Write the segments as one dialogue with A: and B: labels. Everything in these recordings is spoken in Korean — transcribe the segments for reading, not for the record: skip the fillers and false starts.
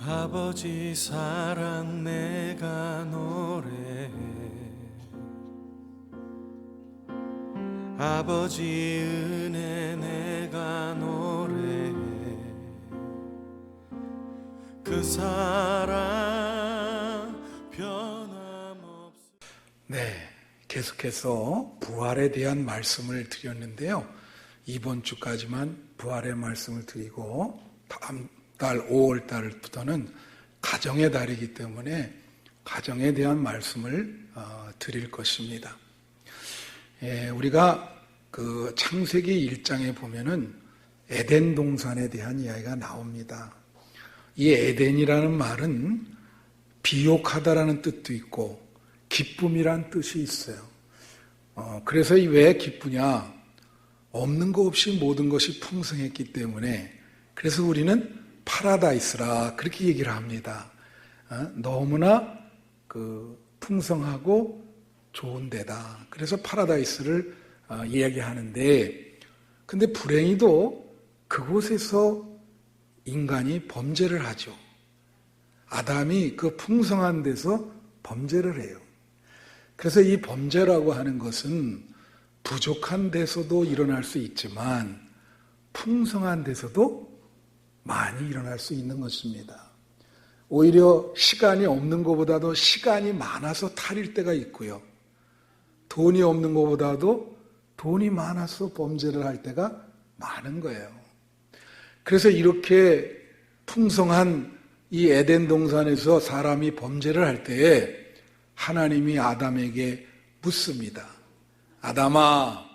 A: 아버지 사랑 내가 노래해, 아버지 은혜 내가 노래해, 그 사랑 변함없어.
B: 네, 계속해서 부활에 대한 말씀을 드렸는데요. 이번 주까지만 부활의 말씀을 드리고 다음 달 5월 달부터는 가정의 달이기 때문에 가정에 대한 말씀을 드릴 것입니다. 우리가 그 창세기 1장에 보면은 에덴 동산에 대한 이야기가 나옵니다. 이 에덴이라는 말은 비옥하다라는 뜻도 있고 기쁨이란 뜻이 있어요. 그래서 왜 기쁘냐? 없는 거 없이 모든 것이 풍성했기 때문에, 그래서 우리는 파라다이스라 그렇게 얘기를 합니다. 너무나 풍성하고 좋은 데다. 그래서 파라다이스를 이야기하는데, 근데 불행히도 그곳에서 인간이 범죄를 하죠. 아담이 그 풍성한 데서 범죄를 해요. 그래서 이 범죄라고 하는 것은 부족한 데서도 일어날 수 있지만 풍성한 데서도 많이 일어날 수 있는 것입니다. 오히려 시간이 없는 것보다도 시간이 많아서 탈일 때가 있고요. 돈이 없는 것보다도 돈이 많아서 범죄를 할 때가 많은 거예요. 그래서 이렇게 풍성한 이 에덴 동산에서 사람이 범죄를 할 때에 하나님이 아담에게 묻습니다. 아담아,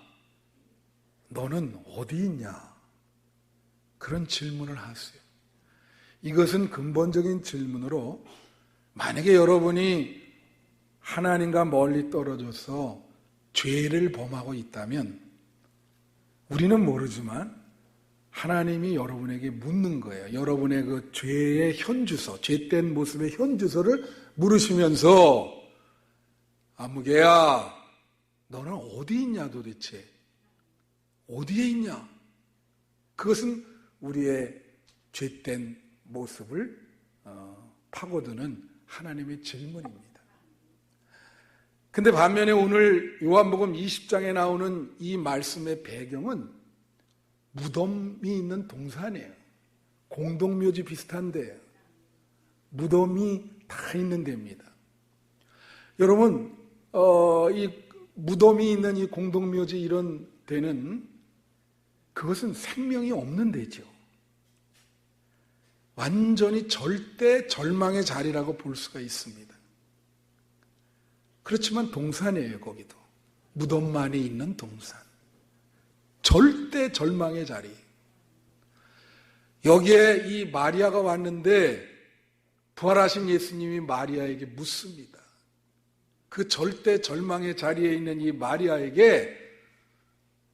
B: 너는 어디 있냐? 그런 질문을 하세요. 이것은 근본적인 질문으로, 만약에 여러분이 하나님과 멀리 떨어져서 죄를 범하고 있다면 우리는 모르지만 하나님이 여러분에게 묻는 거예요. 여러분의 그 죄의 현주소, 죄된 모습의 현주소를 물으시면서, 아무개야, 너는 어디 있냐 도대체? 어디에 있냐? 그것은 우리의 죄된 모습을 파고드는 하나님의 질문입니다. 근데 반면에 오늘 요한복음 20장에 나오는 이 말씀의 배경은 무덤이 있는 동산이에요. 공동묘지 비슷한데 무덤이 다 있는 데입니다. 여러분, 이 무덤이 있는 이 공동묘지 이런 데는 그것은 생명이 없는 데죠. 완전히 절대 절망의 자리라고 볼 수가 있습니다. 그렇지만 동산이에요. 거기도 무덤만이 있는 동산, 절대 절망의 자리. 여기에 이 마리아가 왔는데 부활하신 예수님이 마리아에게 묻습니다. 그 절대 절망의 자리에 있는 이 마리아에게,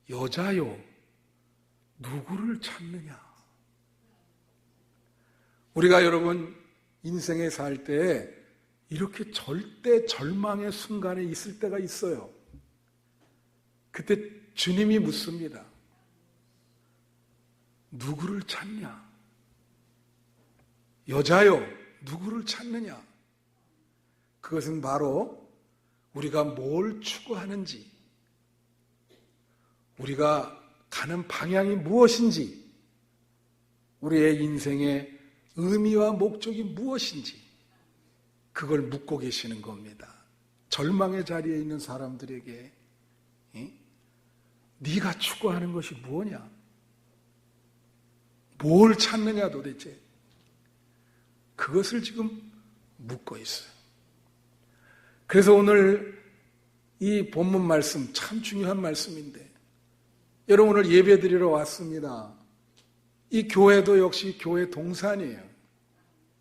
B: 여자요, 누구를 찾느냐? 우리가 여러분 인생에 살 때 이렇게 절대 절망의 순간에 있을 때가 있어요. 그때 주님이 묻습니다. 누구를 찾냐? 여자요, 누구를 찾느냐? 그것은 바로 우리가 뭘 추구하는지, 우리가 가는 방향이 무엇인지, 우리의 인생의 의미와 목적이 무엇인지, 그걸 묻고 계시는 겁니다. 절망의 자리에 있는 사람들에게 네가 추구하는 것이 뭐냐? 뭘 찾느냐 도대체? 그것을 지금 묻고 있어요. 그래서 오늘 이 본문 말씀 참 중요한 말씀인데, 여러분 오늘 예배 드리러 왔습니다. 이 교회도 역시 교회 동산이에요.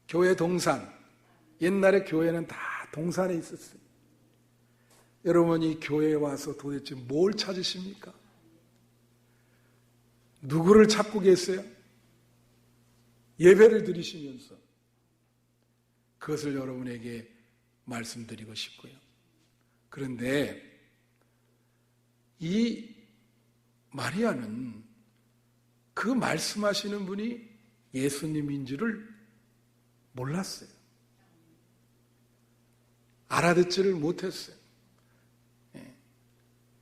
B: 교회 동산. 옛날에 교회는 다 동산에 있었어요. 여러분 이 교회에 와서 도대체 뭘 찾으십니까? 누구를 찾고 계세요? 예배를 드리시면서 그것을 여러분에게 말씀드리고 싶고요. 그런데 이 마리아는 그 말씀하시는 분이 예수님인 줄을 몰랐어요. 알아듣지를 못했어요.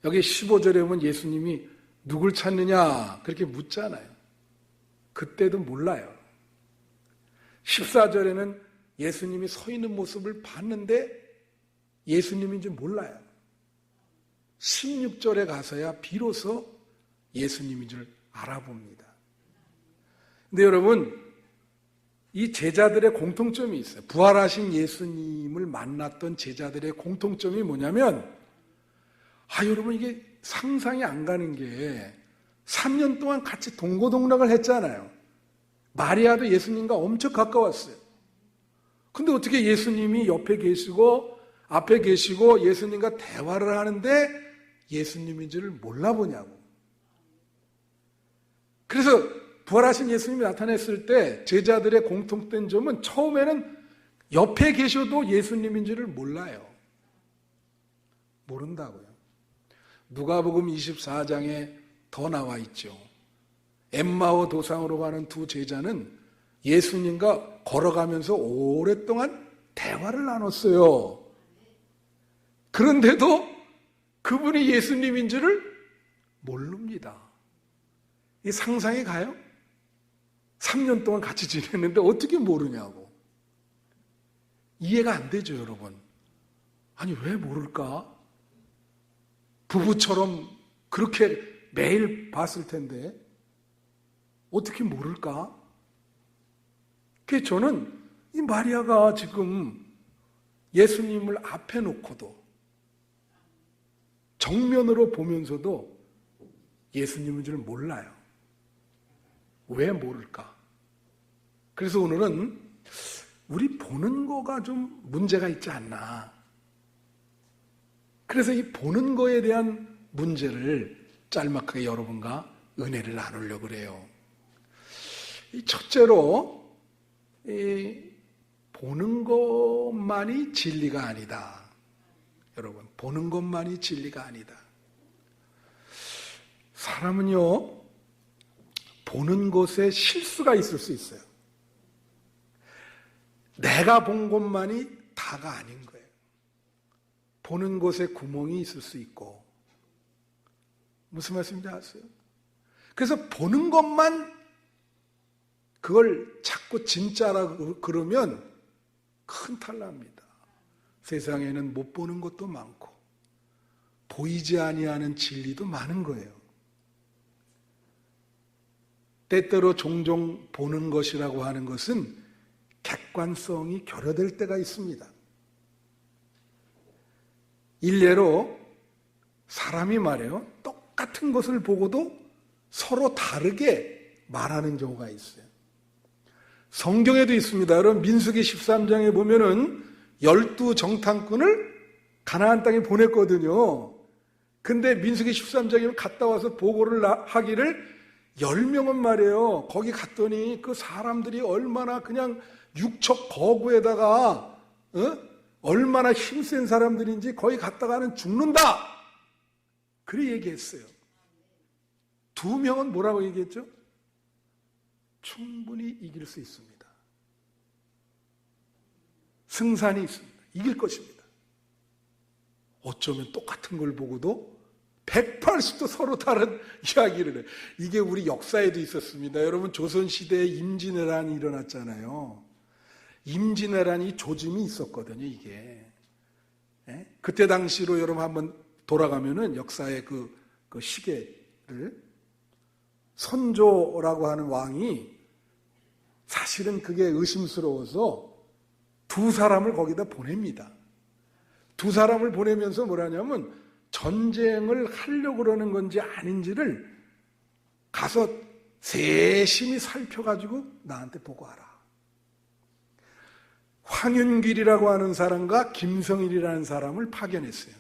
B: 여기 15절에 보면 예수님이 누굴 찾느냐 그렇게 묻잖아요. 그때도 몰라요. 14절에는 예수님이 서 있는 모습을 봤는데 예수님인지 몰라요. 16절에 가서야 비로소 예수님인 줄 알아봅니다. 근데 여러분, 이 제자들의 공통점이 있어요. 부활하신 예수님을 만났던 제자들의 공통점이 뭐냐면, 여러분, 이게 상상이 안 가는 게 3년 동안 같이 동고동락을 했잖아요. 마리아도 예수님과 엄청 가까웠어요. 근데 어떻게 예수님이 옆에 계시고 앞에 계시고 예수님과 대화를 하는데 예수님인지를 몰라보냐고. 그래서 부활하신 예수님이 나타났을 때 제자들의 공통된 점은 처음에는 옆에 계셔도 예수님인지를 몰라요. 모른다고요. 누가복음 24장에 더 나와 있죠. 엠마오 도상으로 가는 두 제자는 예수님과 걸어가면서 오랫동안 대화를 나눴어요. 그런데도 그분이 예수님인지를 모릅니다. 이 상상이 가요? 3년 동안 같이 지냈는데 어떻게 모르냐고. 이해가 안 되죠, 여러분. 아니, 왜 모를까? 부부처럼 그렇게 매일 봤을 텐데 어떻게 모를까? 그래서 저는 이 마리아가 지금 예수님을 앞에 놓고도 정면으로 보면서도 예수님인 줄 몰라요. 왜 모를까? 그래서 오늘은 우리 보는 거가 좀 문제가 있지 않나. 그래서 이 보는 거에 대한 문제를 짤막하게 여러분과 은혜를 나누려고 그래요. 첫째로 보는 것만이 진리가 아니다. 여러분, 보는 것만이 진리가 아니다. 사람은요, 보는 것에 실수가 있을 수 있어요. 내가 본 것만이 다가 아닌 거예요. 보는 것에 구멍이 있을 수 있고. 무슨 말씀인지 아세요? 그래서 보는 것만 그걸 자꾸 진짜라고 그러면 큰 탈 납니다. 세상에는 못 보는 것도 많고 보이지 아니하는 진리도 많은 거예요. 때때로 종종 보는 것이라고 하는 것은 객관성이 결여될 때가 있습니다. 일례로 사람이 말이에요, 똑같은 것을 보고도 서로 다르게 말하는 경우가 있어요. 성경에도 있습니다. 여러분, 민수기 13장에 보면은 12정탐꾼을 가나안 땅에 보냈거든요. 근데 민수기 13장에 갔다 와서 보고를 하기를 10명은 말이에요. 거기 갔더니 그 사람들이 얼마나 그냥 육척 거구에다가 얼마나 힘센 사람들인지 거기 갔다가는 죽는다. 그래 얘기했어요. 2명은 뭐라고 얘기했죠? 충분히 이길 수 있습니다. 승산이 있습니다. 이길 것입니다. 어쩌면 똑같은 걸 보고도 180도 서로 다른 이야기를 해. 이게 우리 역사에도 있었습니다. 여러분, 조선시대에 임진왜란이 일어났잖아요. 임진왜란이 조짐이 있었거든요, 이게. 그때 당시로 여러분 한번 돌아가면은 역사의 그 시계를 선조라고 하는 왕이 사실은 그게 의심스러워서 2사람을 거기다 보냅니다. 2사람을 보내면서 뭐라냐면 전쟁을 하려고 그러는 건지 아닌지를 가서 세심히 살펴가지고 나한테 보고하라. 황윤길이라고 하는 사람과 김성일이라는 사람을 파견했어요.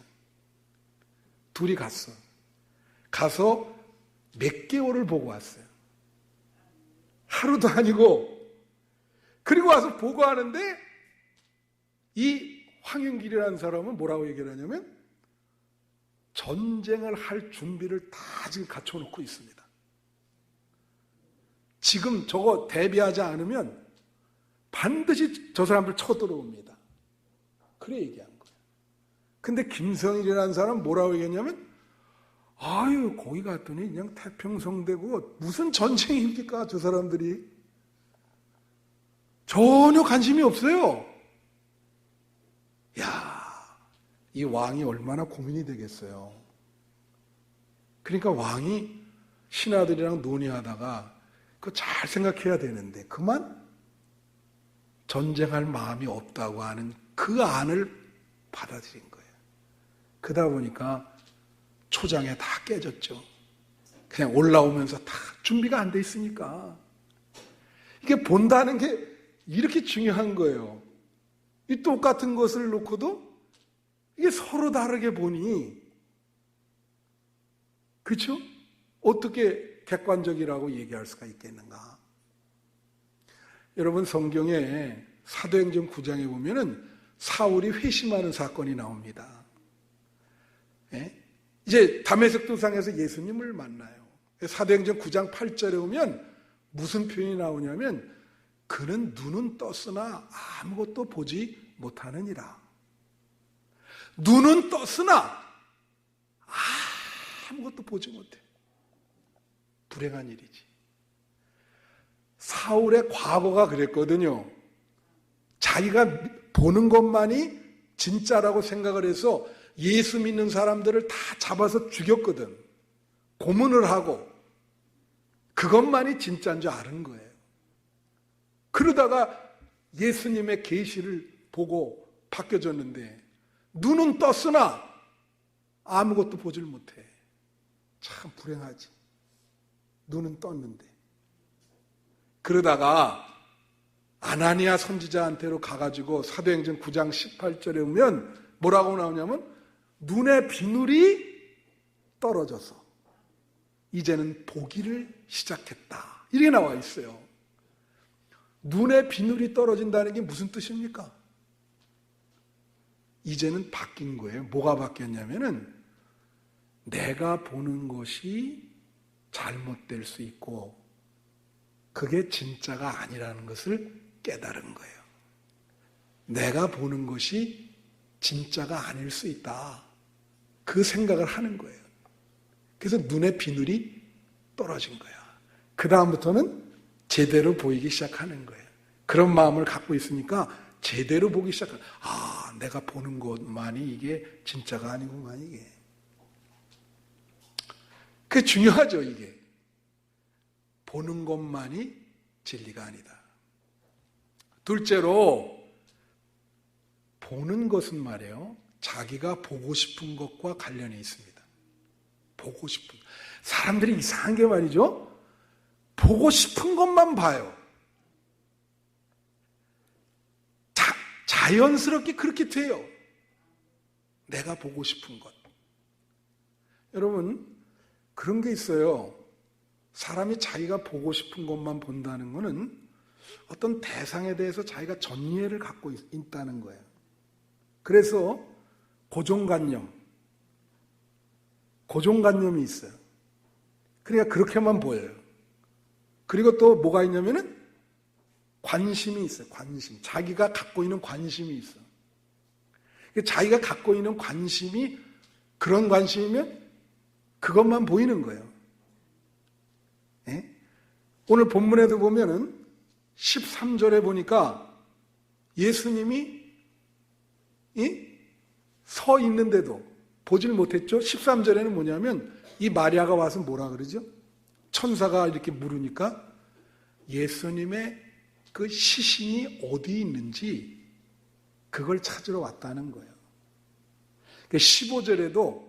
B: 둘이 갔어. 가서 몇 개월을 보고 왔어요. 하루도 아니고. 그리고 와서 보고하는데 이 황윤길이라는 사람은 뭐라고 얘기를 하냐면 전쟁을 할 준비를 다 지금 갖춰놓고 있습니다. 지금 저거 대비하지 않으면 반드시 저 사람들 쳐들어옵니다. 그래 얘기한 거예요. 근데 김성일이라는 사람 뭐라고 얘기했냐면, 아유, 거기 갔더니 그냥 태평성대고 무슨 전쟁입니까? 저 사람들이. 전혀 관심이 없어요. 야, 이 왕이 얼마나 고민이 되겠어요. 그러니까 왕이 신하들이랑 논의하다가 그거 잘 생각해야 되는데 그만 전쟁할 마음이 없다고 하는 그 안을 받아들인 거예요. 그러다 보니까 초장에 다 깨졌죠. 그냥 올라오면서 다 준비가 안 돼 있으니까. 이게 본다는 게 이렇게 중요한 거예요. 이 똑같은 것을 놓고도 이게 서로 다르게 보니, 그렇죠? 어떻게 객관적이라고 얘기할 수가 있겠는가? 여러분, 성경에 사도행전 9장에 보면은 사울이 회심하는 사건이 나옵니다. 예? 이제 다메섹 도상에서 예수님을 만나요. 사도행전 9장 8절에 보면 무슨 표현이 나오냐면, 그는 눈은 떴으나 아무것도 보지 못하느니라. 눈은 떴으나 아무것도 보지 못해. 불행한 일이지. 사울의 과거가 그랬거든요. 자기가 보는 것만이 진짜라고 생각을 해서 예수 믿는 사람들을 다 잡아서 죽였거든. 고문을 하고 그것만이 진짜인 줄 아는 거예요. 그러다가 예수님의 계시를 보고 바뀌어졌는데 눈은 떴으나 아무것도 보질 못해. 참 불행하지. 눈은 떴는데. 그러다가 아나니아 선지자한테로 가가지고 사도행전 9장 18절에 보면 뭐라고 나오냐면 눈의 비늘이 떨어져서 이제는 보기를 시작했다. 이렇게 나와 있어요. 눈의 비늘이 떨어진다는 게 무슨 뜻입니까? 이제는 바뀐 거예요. 뭐가 바뀌었냐면은 내가 보는 것이 잘못될 수 있고 그게 진짜가 아니라는 것을 깨달은 거예요. 내가 보는 것이 진짜가 아닐 수 있다. 그 생각을 하는 거예요. 그래서 눈의 비늘이 떨어진 거야. 그 다음부터는 제대로 보이기 시작하는 거예요. 그런 마음을 갖고 있으니까 제대로 보기 시작하는 거예요. 아, 내가 보는 것만이 이게 진짜가 아니구만 이게. 그게 중요하죠 이게. 보는 것만이 진리가 아니다. 둘째로 보는 것은 말이에요. 자기가 보고 싶은 것과 관련이 있습니다. 보고 싶은. 사람들이 이상한 게 말이죠. 보고 싶은 것만 봐요. 자연스럽게 그렇게 돼요. 내가 보고 싶은 것. 여러분, 그런 게 있어요. 사람이 자기가 보고 싶은 것만 본다는 것은 어떤 대상에 대해서 자기가 전이해를 갖고 있다는 거예요. 그래서 고정관념이 있어요. 그러니까 그렇게만 보여요. 그리고 또 뭐가 있냐면은 관심이 있어요. 관심. 자기가 갖고 있는 관심이 있어요. 자기가 갖고 있는 관심이 그런 관심이면 그것만 보이는 거예요. 예? 오늘 본문에도 보면은 13절에 보니까 예수님이 서 있는데도 보질 못했죠. 13절에는 뭐냐면 이 마리아가 와서 뭐라 그러죠? 천사가 이렇게 물으니까 예수님의 그 시신이 어디 있는지 그걸 찾으러 왔다는 거예요. 15절에도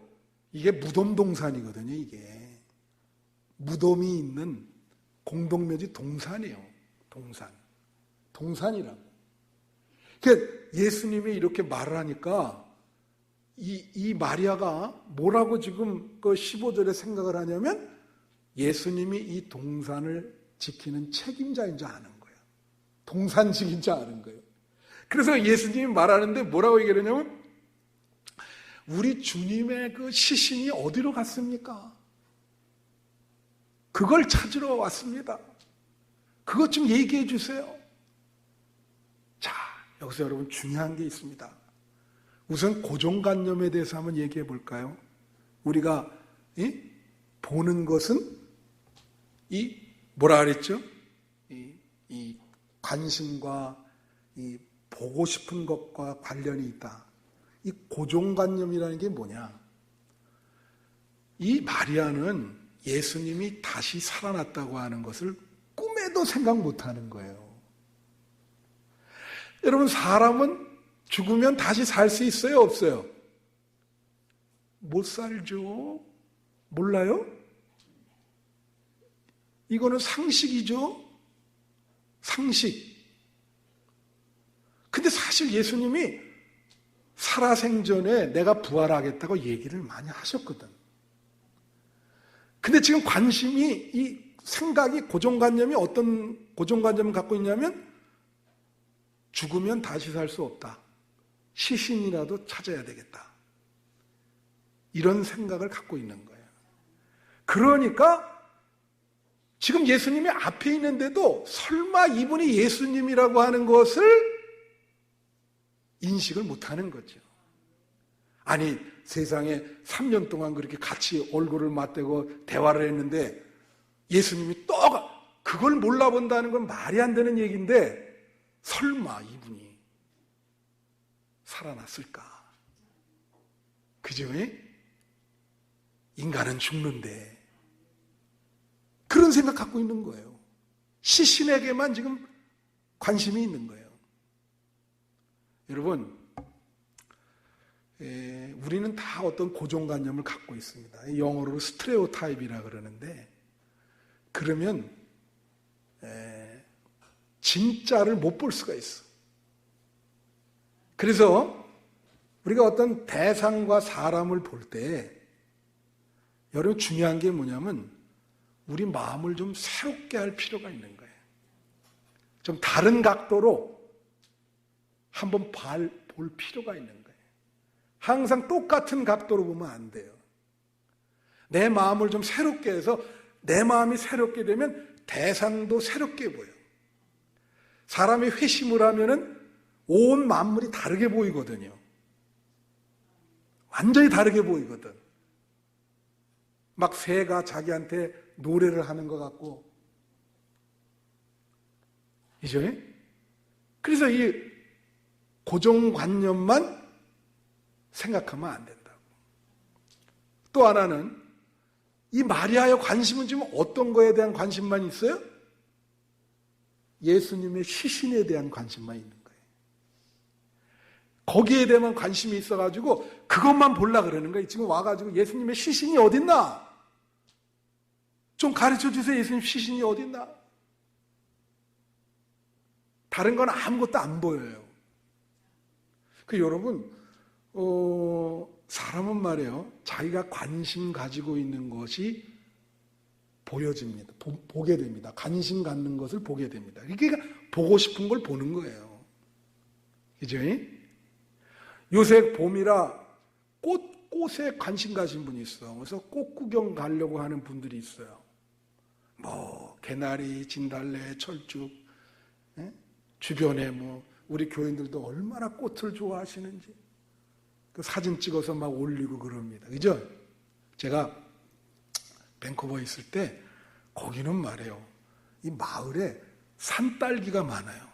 B: 이게 무덤 동산이거든요. 이게 무덤이 있는 공동묘지 동산이에요. 동산이라고. 그러니까 예수님이 이렇게 말을 하니까 이 마리아가 뭐라고 지금 그 15절에 생각을 하냐면 예수님이 이 동산을 지키는 책임자인 줄 아는 거예요. 동산직인 줄 아는 거예요. 그래서 예수님이 말하는데 뭐라고 얘기를 하냐면 우리 주님의 그 시신이 어디로 갔습니까? 그걸 찾으러 왔습니다. 그것 좀 얘기해 주세요. 여기서 여러분 중요한 게 있습니다. 우선 고정관념에 대해서 한번 얘기해 볼까요? 우리가 보는 것은 뭐라 그랬죠? 이 관심과 이 보고 싶은 것과 관련이 있다. 이 고정관념이라는 게 뭐냐? 이 마리아는 예수님이 다시 살아났다고 하는 것을 꿈에도 생각 못하는 거예요. 여러분, 사람은 죽으면 다시 살 수 있어요, 없어요? 못 살죠. 몰라요? 이거는 상식이죠. 상식. 근데 사실 예수님이 살아생전에 내가 부활하겠다고 얘기를 많이 하셨거든. 근데 지금 관심이, 이 생각이, 고정관념이 어떤 고정관념을 갖고 있냐면 죽으면 다시 살 수 없다. 시신이라도 찾아야 되겠다. 이런 생각을 갖고 있는 거예요. 그러니까 지금 예수님이 앞에 있는데도 설마 이분이 예수님이라고 하는 것을 인식을 못하는 거죠. 아니, 세상에 3년 동안 그렇게 같이 얼굴을 맞대고 대화를 했는데 예수님이 또 그걸 몰라본다는 건 말이 안 되는 얘기인데 설마 이분이 살아났을까? 그죠? 인간은 죽는데 그런 생각 갖고 있는 거예요. 시신에게만 지금 관심이 있는 거예요. 여러분, 우리는 다 어떤 고정관념을 갖고 있습니다. 영어로 스테레오타입이라 그러는데, 그러면 진짜를 못 볼 수가 있어. 그래서 우리가 어떤 대상과 사람을 볼 때 여러분 중요한 게 뭐냐면 우리 마음을 좀 새롭게 할 필요가 있는 거예요. 좀 다른 각도로 한번 볼 필요가 있는 거예요. 항상 똑같은 각도로 보면 안 돼요. 내 마음을 좀 새롭게 해서 내 마음이 새롭게 되면 대상도 새롭게 보여요. 사람이 회심을 하면은 온 만물이 다르게 보이거든요. 완전히 다르게 보이거든. 막 새가 자기한테 노래를 하는 것 같고. 이죠? 그래서 이 고정관념만 생각하면 안 된다고. 또 하나는 이 마리아의 관심은 지금 어떤 거에 대한 관심만 있어요? 예수님의 시신에 대한 관심만 있는 거예요. 거기에 대한 관심이 있어가지고 그것만 보려 그러는 거예요. 지금 와가지고 예수님의 시신이 어딨나? 좀 가르쳐 주세요. 예수님 시신이 어딨나? 다른 건 아무것도 안 보여요. 여러분, 사람은 말이에요. 자기가 관심 가지고 있는 것이 보여집니다. 보게 됩니다. 관심 갖는 것을 보게 됩니다. 그러니까 보고 싶은 걸 보는 거예요. 그죠? 요새 봄이라 꽃에 관심 가진 분이 있어. 그래서 꽃 구경 가려고 하는 분들이 있어요. 개나리, 진달래, 철쭉, 주변에 우리 교인들도 얼마나 꽃을 좋아하시는지 그 사진 찍어서 막 올리고 그럽니다. 그죠? 제가 밴쿠버에 있을 때 거기는 말이에요. 이 마을에 산딸기가 많아요.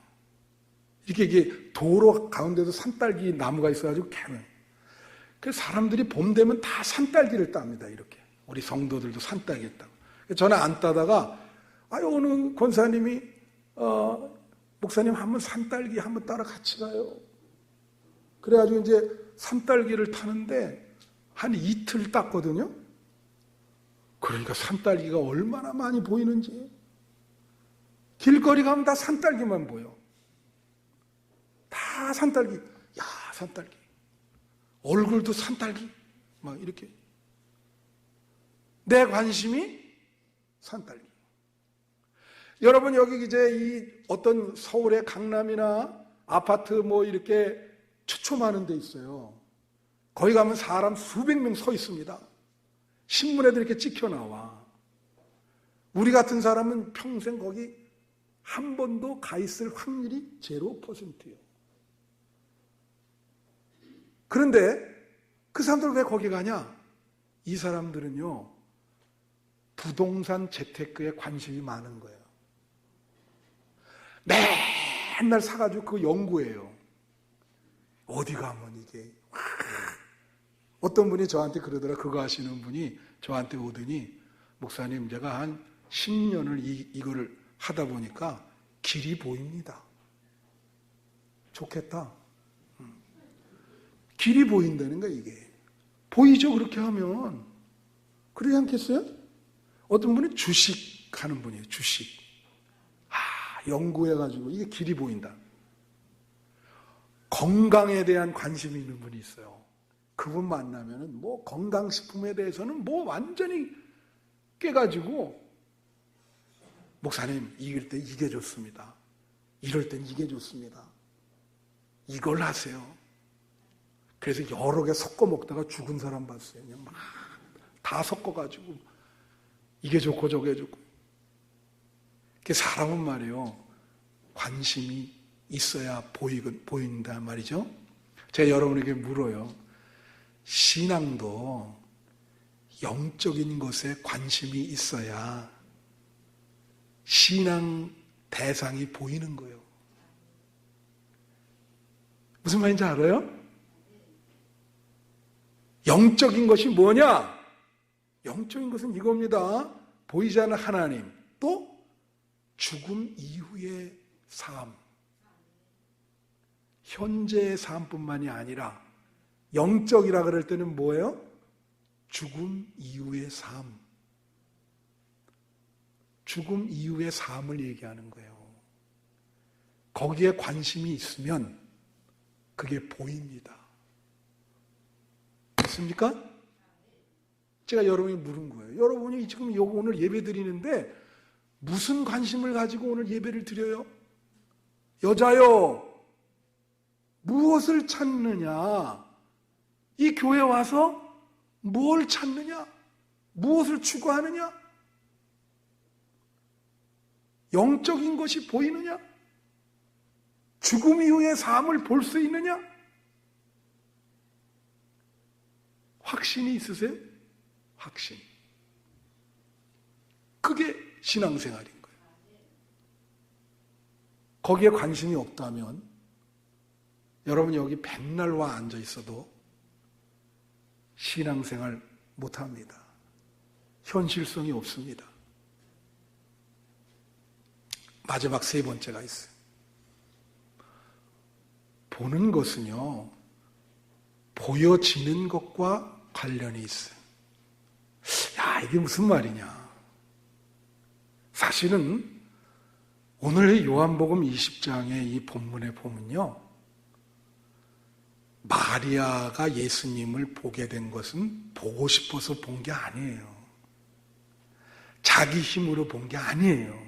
B: 이게 도로 가운데도 산딸기 나무가 있어가지고 그래서 사람들이 봄 되면 다 산딸기를 땁니다. 이렇게 우리 성도들도 산딸기 따고. 저는 안 따다가 어느 권사님이 목사님 한번 산딸기 한번 따라 같이 가요. 그래가지고 이제 산딸기를 타는데 한 이틀 땄거든요. 그러니까 산딸기가 얼마나 많이 보이는지. 길거리 가면 다 산딸기만 보여. 다 산딸기. 야, 산딸기. 얼굴도 산딸기. 막 이렇게. 내 관심이 산딸기. 여러분, 여기 이제 이 어떤 서울의 강남이나 아파트 이렇게 추첨하는 데 있어요. 거기 가면 사람 수백 명 서 있습니다. 신문에도 이렇게 찍혀 나와. 우리 같은 사람은 평생 거기 한 번도 가 있을 확률이 0%예요. 그런데 그 사람들 왜 거기 가냐? 이 사람들은요, 부동산 재테크에 관심이 많은 거예요. 맨날 사가지고 그거 연구해요. 어디 가면 이게. 어떤 분이 저한테 그러더라. 그거 하시는 분이 저한테 오더니, 목사님, 제가 한 10년을 이거를 하다 보니까 길이 보입니다. 좋겠다. 길이 보인다는 거야, 이게. 보이죠, 그렇게 하면. 그러지 않겠어요? 어떤 분은 주식 하는 분이에요, 주식. 연구해가지고 이게 길이 보인다. 건강에 대한 관심이 있는 분이 있어요. 그분 만나면은 뭐 건강식품에 대해서는 뭐 완전히 깨가지고, 목사님, 이길 때 이게 좋습니다. 이럴 땐 이게 좋습니다. 이걸 하세요. 그래서 여러 개 섞어 먹다가 죽은 사람 봤어요. 그냥 막 다 섞어가지고 이게 좋고 저게 좋고. 사람은 말이에요, 관심이 있어야 보인다 말이죠. 제가 여러분에게 물어요. 신앙도 영적인 것에 관심이 있어야 신앙 대상이 보이는 거예요. 무슨 말인지 알아요? 영적인 것이 뭐냐? 영적인 것은 이겁니다. 보이지 않는 하나님, 또 죽음 이후의 삶. 현재의 삶뿐만이 아니라 영적이라 그럴 때는 뭐예요? 죽음 이후의 삶. 죽음 이후의 삶을 얘기하는 거예요. 거기에 관심이 있으면 그게 보입니다. 맞습니까? 제가 여러분이 물은 거예요. 여러분이 지금 오늘 예배 드리는데 무슨 관심을 가지고 오늘 예배를 드려요? 여자요, 무엇을 찾느냐? 이 교회 와서 뭘 찾느냐? 무엇을 추구하느냐? 영적인 것이 보이느냐? 죽음 이후의 삶을 볼 수 있느냐? 확신이 있으세요? 확신. 그게 신앙생활인 거예요. 거기에 관심이 없다면 여러분 여기 백날 와 앉아 있어도 신앙생활 못합니다. 현실성이 없습니다. 마지막 세 번째가 있어요. 보는 것은요, 보여지는 것과 관련이 있어요. 야, 이게 무슨 말이냐. 사실은 오늘 요한복음 20장의 이 본문에 보면요, 마리아가 예수님을 보게 된 것은 보고 싶어서 본 게 아니에요. 자기 힘으로 본 게 아니에요.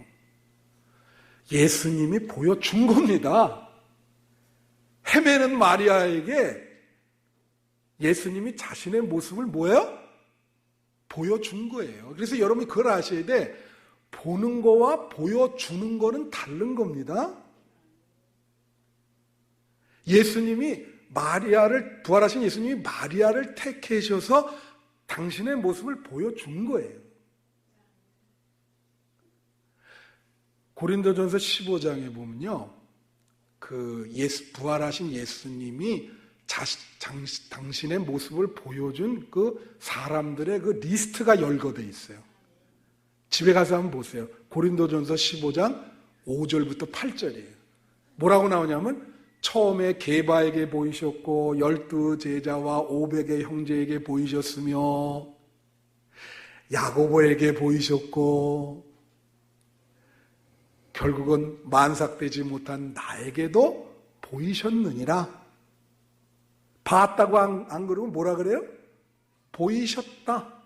B: 예수님이 보여준 겁니다. 헤매는 마리아에게 예수님이 자신의 모습을 뭐예요? 보여준 거예요. 그래서 여러분이 그걸 아셔야 돼. 보는 거와 보여주는 거는 다른 겁니다. 예수님이 부활하신 예수님이 마리아를 택하셔서 당신의 모습을 보여준 거예요. 고린도전서 15장에 보면요, 부활하신 예수님이 당신의 모습을 보여준 그 사람들의 그 리스트가 열거되어 있어요. 집에 가서 한번 보세요. 고린도전서 15장 5절부터 8절이에요. 뭐라고 나오냐면, 처음에 게바에게 보이셨고 12 제자와 500의 형제에게 보이셨으며 야고보에게 보이셨고 결국은 만삭되지 못한 나에게도 보이셨느니라. 봤다고 안 그러면 뭐라 그래요? 보이셨다.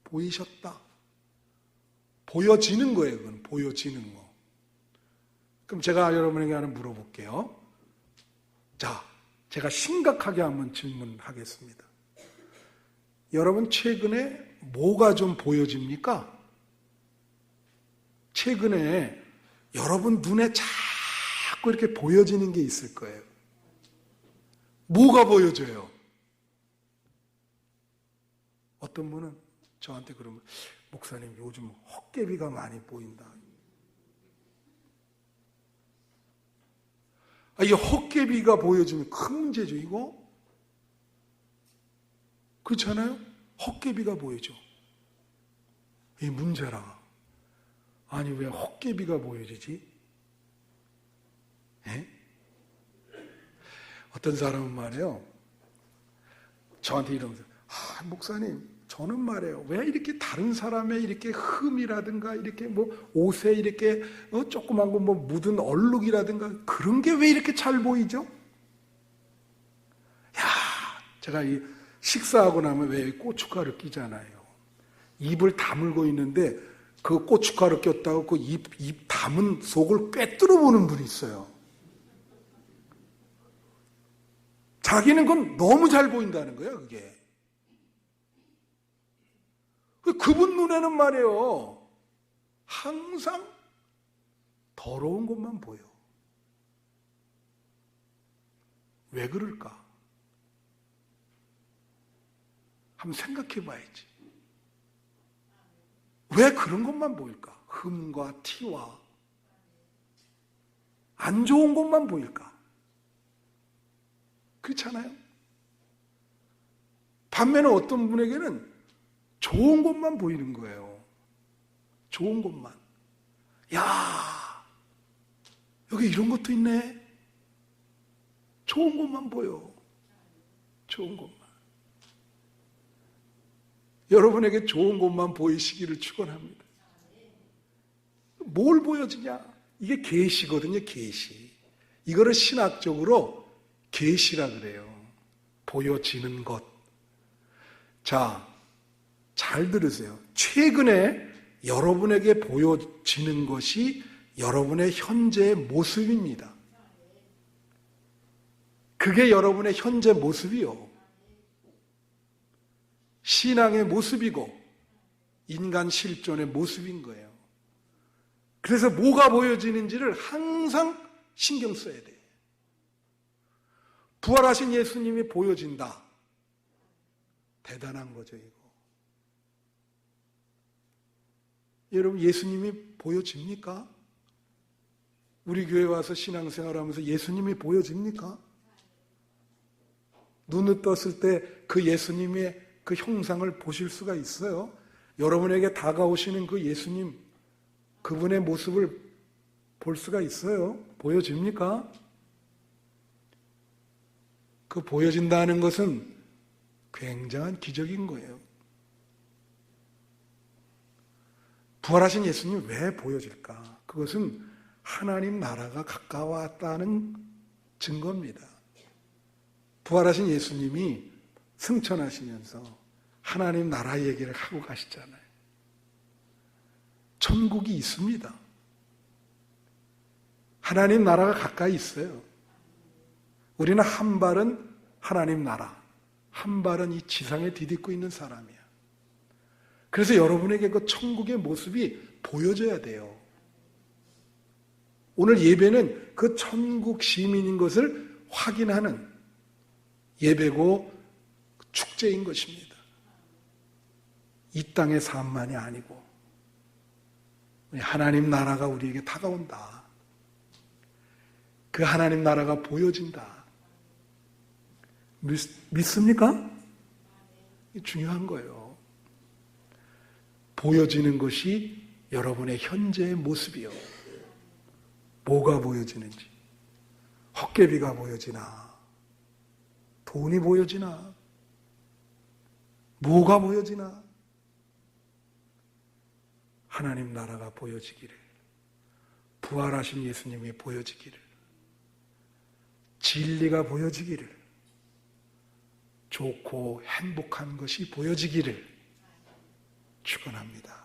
B: 보이셨다. 보여지는 거예요. 그건 보여지는 거. 그럼 제가 여러분에게 하나 물어볼게요. 자, 제가 심각하게 한번 질문하겠습니다. 여러분 최근에 뭐가 좀 보여집니까? 최근에 여러분 눈에 자꾸 이렇게 보여지는 게 있을 거예요. 뭐가 보여져요? 어떤 분은 저한테 그러면 목사님 요즘 헛개비가 많이 보인다. 이 헛개비가 보여지면 큰 문제죠, 이거? 그렇잖아요? 헛개비가 보여져. 이 문제라. 아니, 왜 헛개비가 보여지지? 예? 어떤 사람은 말이에요. 저한테 이러면서, 목사님, 저는 말이에요. 왜 이렇게 다른 사람의 이렇게 흠이라든가, 이렇게 뭐 옷에 이렇게 조그만 거 뭐 묻은 얼룩이라든가, 그런 게 왜 이렇게 잘 보이죠? 제가 이 식사하고 나면 왜 고춧가루 끼잖아요. 입을 다물고 있는데 그 고춧가루 꼈다고 그 입 담은 속을 꿰뚫어 보는 분이 있어요. 자기는 그건 너무 잘 보인다는 거예요, 그게. 그분 눈에는 말이에요, 항상 더러운 것만 보여. 왜 그럴까? 한번 생각해 봐야지. 왜 그런 것만 보일까? 흠과 티와 안 좋은 것만 보일까? 그렇잖아요? 반면에 어떤 분에게는 좋은 것만 보이는 거예요. 좋은 것만. 야, 여기 이런 것도 있네. 좋은 것만 보여. 좋은 것만. 여러분에게 좋은 것만 보이시기를 축원합니다. 뭘 보여지냐? 이게 계시거든요, 계시. 이거를 신학적으로 계시라 그래요. 보여지는 것. 자, 잘 들으세요. 최근에 여러분에게 보여지는 것이 여러분의 현재의 모습입니다. 그게 여러분의 현재 모습이요. 신앙의 모습이고 인간 실존의 모습인 거예요. 그래서 뭐가 보여지는지를 항상 신경 써야 돼요. 부활하신 예수님이 보여진다. 대단한 거죠, 이거. 여러분, 예수님이 보여집니까? 우리 교회 와서 신앙생활하면서 예수님이 보여집니까? 눈을 떴을 때 그 예수님의 그 형상을 보실 수가 있어요. 여러분에게 다가오시는 그 예수님, 그분의 모습을 볼 수가 있어요. 보여집니까? 그 보여진다는 것은 굉장한 기적인 거예요. 부활하신 예수님이 왜 보여질까? 그것은 하나님 나라가 가까웠다는 증거입니다. 부활하신 예수님이 승천하시면서 하나님 나라 얘기를 하고 가시잖아요. 천국이 있습니다. 하나님 나라가 가까이 있어요. 우리는 한 발은 하나님 나라, 한 발은 이 지상에 디딛고 있는 사람이야. 그래서 여러분에게 그 천국의 모습이 보여져야 돼요. 오늘 예배는 그 천국 시민인 것을 확인하는 예배고 축제인 것입니다. 이 땅의 삶만이 아니고 하나님 나라가 우리에게 다가온다. 그 하나님 나라가 보여진다. 믿습니까? 중요한 거예요. 보여지는 것이 여러분의 현재의 모습이요. 뭐가 보여지는지. 헛개비가 보여지나? 돈이 보여지나? 뭐가 보여지나? 하나님 나라가 보여지기를, 부활하신 예수님이 보여지기를, 진리가 보여지기를, 좋고 행복한 것이 보여지기를 축원합니다.